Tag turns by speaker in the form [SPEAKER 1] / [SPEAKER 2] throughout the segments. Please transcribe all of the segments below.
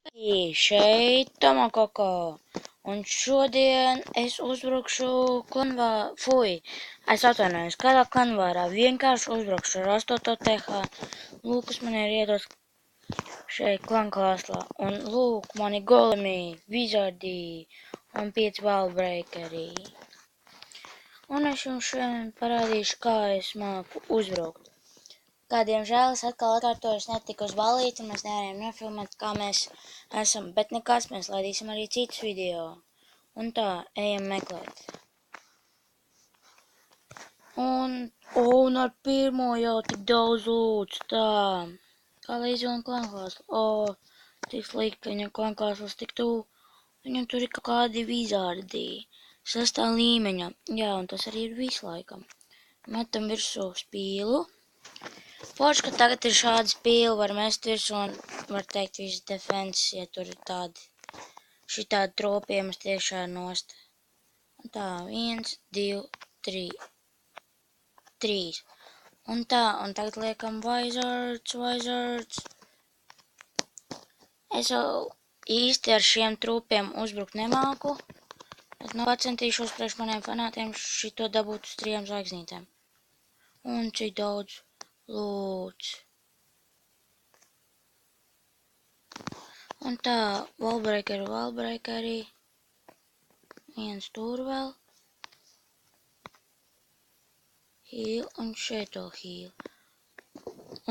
[SPEAKER 1] Šeit Tomakoko, un šodien es uzbrukšu es atvainojos, kādā klanvārā vienkārši uzbrukšu ar 8. TH. Lūk, kas man ir iedots šeit klanklāslā, un lūk, mani golemi, vizardi un 5 wallbreakeri. Un es jums šodien parādīšu, kā es māku uzbrukt. Kā diemžēl es atkal atkārtoju, es netiku uz ballīti, un mēs nevarējām nofilmēt, kā mēs esam, bet nekas, mēs laidīsim arī citus video. Un tā, ejam meklēt. Un ar pirmo jau tik daudz lūdzu, tā. Kā līdzi un klanklāslu. Tik slikti, ka viņam klanklāslas tik tuvu. Viņam tur ir kaut kādi vizardi. 6. līmeņa. Jā, un tas arī ir visu laikam. Metam virsū spīlu. Forši, ka tagad ir šādi spīli, var mest virsū un var teikt visu defenses, ja tur ir šitādi tropiem uz tiešā nost. Un tā, 1, 2, 3. Un tā, un tagad liekam Wizards. Es jau īsti ar šiem trūpiem uzbrukt nemāku, bet pacentīšos priekš maniem fanātiem šito dabūt uz 3 zvaigznītēm. Un cik daudz? Lūdzu. Un tā, wallbreakeri. Viens tur vēl. Heal un šeit vēl heal.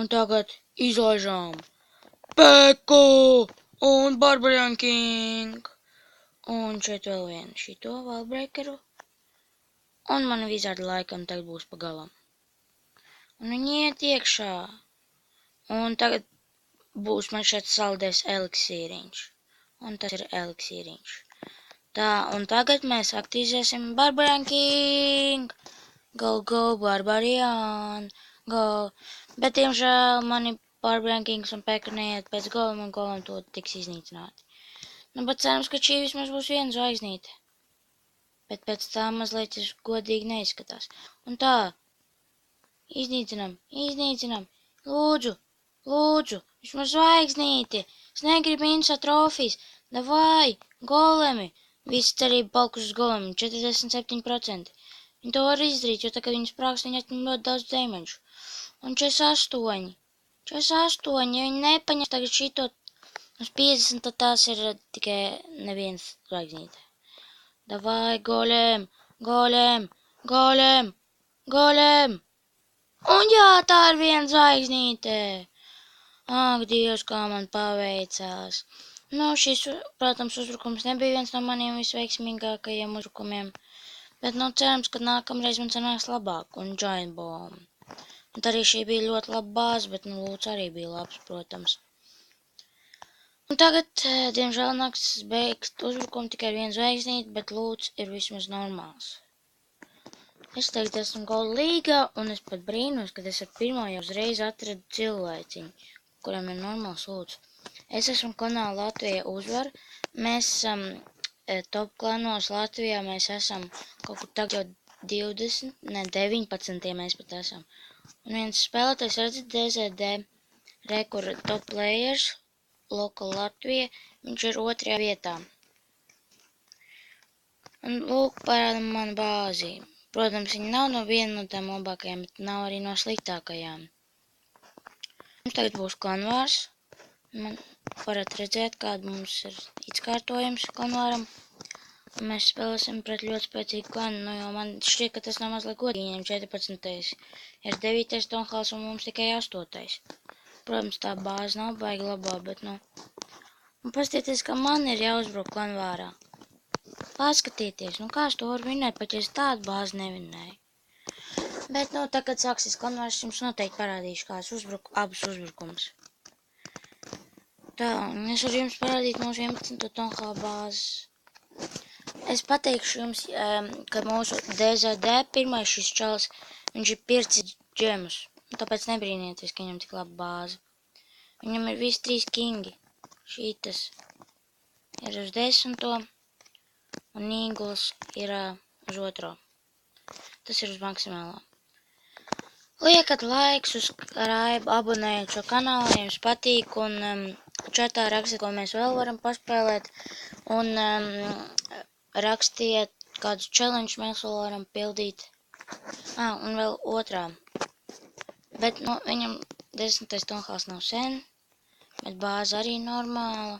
[SPEAKER 1] Un tagad izlaižām Peko un Barbarian King. Un šeit vēl vienu šito wallbreakeru. Un mani vizardi laikam tagad būs pa galam. Un viņi iet iekšā. Un tagad būs man šeit saldēs eliksīriņš. Un tas ir eliksīriņš. Tā, un tagad mēs aktivizēsim Barbarian King. Go, Barbarian. Go. Bet, diemžēl, mani Barbarian Kings un Peka neiet pēc golem, un golem to tiks iznīcināti. Nu, bet cerams, ka šī vismaz būs 1 zvaigznīte. Bet pēc tā mazliet godīgi neizskatās. Un tā. Iznīcinam. Lūdzu, vismaz zvaigznīti. Es negribu minusā trofijas. Davai, golemi. Visa cerība palikusi uz golemi, 47%. Viņi to var izdarīt, jo tā, kad viņi sprāks, viņi atņem ļoti daudz damage. Un 48. Ja viņi nepaņems tagad šito uz 50, tad tās ir tikai neviens zvaigznīte. Davai, golem. Un jā, tā ir 1 zvaigznīte. Ak, Dievs, kā man paveicās. Nu, šis, protams, uzbrukums nebija viens no maniem visveiksmīgākajiem uzbrukumiem. Bet, nu, cerams, ka nākamreiz man sanāks labāk. Un Giant Bomb. Un arī šī bija ļoti laba bāze, bet, nu, Lūts arī bija labs, protams. Un tagad, diemžēl, nāks beigt uzbrukumu tikai ar 1 zvaigznīti, bet Lūts ir vismaz normāls. Es tagad esmu Gold līgā, un es pat brīnos, kad es ar pirmo jau uzreiz atradu cilvēciņu, kuram ir normāls lūdzu. Es esmu klanā Latvija uzvar. Mēs esam top klanos Latvijā, mēs esam kaut kur tagad jau 19, mēs pat esam. Un viens spēlētājs redzat DZD, kur top players, local Latvija, viņš ir 2. vietā. Un lūk, parādam manu bāzi. Protams, viņa nav no viena no tām labākajām, bet nav arī no sliktākajām. Mums tagad būs klanvārs. Man varat redzēt, kāda mums ir izkārtojums klanvāram. Un mēs spēlēsim pret ļoti spēcīgu klanu, nu jo man šķiet, ka tas nav mazliet godīgi. Viņam 14. ir 9. tonhals un mums tikai 8. Protams, tā bāze nav baigi labā, bet nu. Un paskatieties, ka man ir jāuzbruk klanvārā. Paskatieties, nu kā es to varu vinēt, pat ja es tādu bāzi nevinēju. Bet, nu, tā, kad sāksies klanvārs, jums noteikti parādīšu, kā es uzbruku abus uzbrukums. Tā, un es varu jums parādīt mūsu 11. tonhāla bāzes. Es pateikšu jums, ka mūsu DZD pirmais šis čalis, viņš ir pircis džemus. Tāpēc nebrīnieties, ka viņam tik laba bāze. Viņam ir visi 3 kingi. Šītas ir uz 10. Un Eagles ir uz 2. Tas ir uz maksimālā. Liekat laiks, subscribe, abonējiet šo kanālu, ja jums patīk, un čatā rakstiet, ko mēs vēl varam paspēlēt, un rakstiet, kādus challenge mēs vēl varam pildīt. Un vēl otrā. Bet, viņam 10. tonhāls nav sen, bet bāze arī normāla.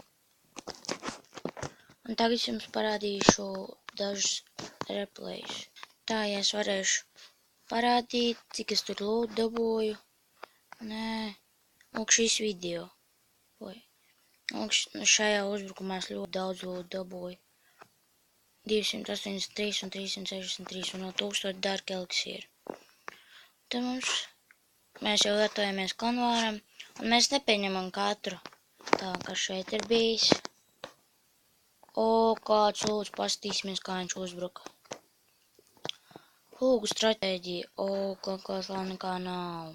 [SPEAKER 1] Un tagad es jums parādīšu dažus replayus. Tā, ja es varēšu parādīt, cik es tur lūdzu dabūju. Nē, lūk šis video. Lūk, šajā uzbrukumā es ļoti daudz lūdzu dabūju. 283 un 363 un no 1000 dark eliksīru. Tad mēs jau gatavojamies konvāram, un mēs nepieņemam katru. Tā, kas šeit ir bijis. Kāds lūdzu, paskatīsimies, kā viņš uzbruka. Hūgu stratēģija. Kas vēl nekā nav.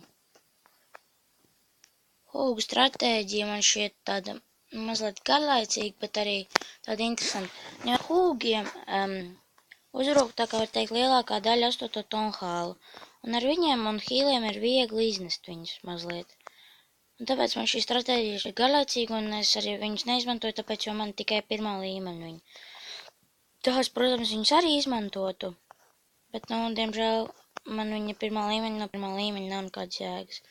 [SPEAKER 1] Hūgu stratēģija man šķiet tāda mazliet garlaicīga, bet arī tāda interesanta. Ja hūgiem uzbruka, tā kā var teikt, lielākā daļa 8. tonhālu. Un ar viņiem un hīliem ir viegli iznest viņus mazliet. Un tāpēc man šī stratēģija ir garlaicīga, un es arī viņus neizmantoju, tāpēc, jo man tikai 1. līmeņa viņi. Tās, protams, viņus arī izmantotu. Bet, diemžēl, man viņa 1. līmeņa, no 1. līmeņa nav nekādas jēgas.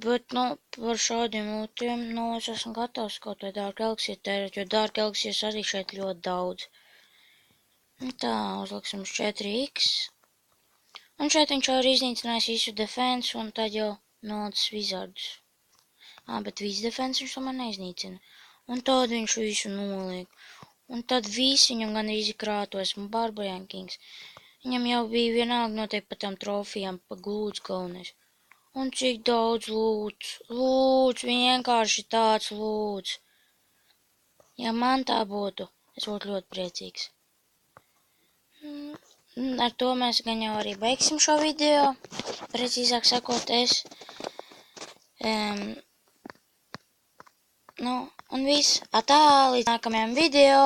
[SPEAKER 1] Bet, par šādiem lūtiem, es esmu gatavs kaut vai Dark Elixir tērēt, jo Dark Elixir arī šeit ļoti daudz. Tā, uzliksim uz 4x. Un šeit viņš jau ir iznīcinājis visu defense, un tad jau nolicis vizardus. Bet visu defense viņš tomēr neiznīcina. Un tad viņš visu noliek. Un tad visi viņam gan izkrāto, esmu Barbarian Kings. Viņam jau bija vienalga noteikti par tām trofijām, pa glūdz galvenais. Un cik daudz lūdz, vienkārši tāds lūdz. Ja man tā būtu, es būtu ļoti priecīgs. Ar to mēs gan jau arī beigsim šo video. Precīzāk sakot, un viss. Atā, līdz nākamajam video.